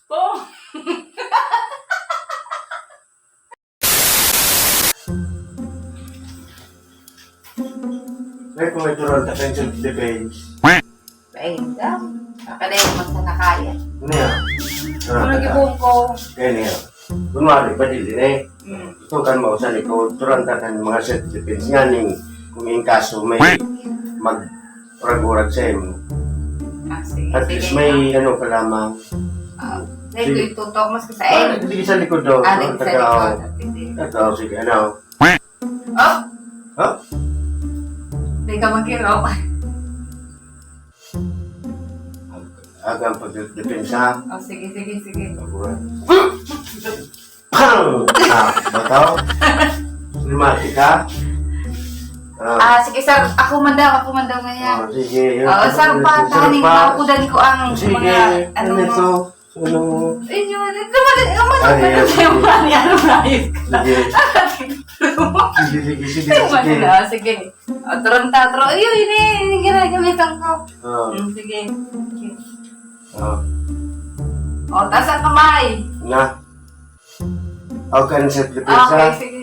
Oh! May kumituran ta pension defense. Ayun daw. Akala yung magsanakaya. Ano yan? Ano gibong ko? Kaya niya. Kunwari, badili eh. Hmm. Ito kan mo sa likod, turanta kan mga self-defense nga ning kung yung kaso may mag-urag-urag sa imo. Sige. At least may ano ka lamang. Dahil ko itutok mas sa Ah, hindi sa likod daw. Aling sa likod. Tagaw, sige, ano. Oh! Ha? Hindi ka magkiro. Agang pag-depensa. Oh, sige. Urag. Pang! Bataw? Limati ka? Sige sir, ako man daw ngayon. Sige. Sir, patahanin ko dali ko ang Sige, mga ano ito? Ano? Yun, yung mga ano rayos ka. Sige. Sige. Tron. Yun, ginagamitan ko. Sige. Taas ang kamay. Na? Okay na sa depensa? Okay, sige.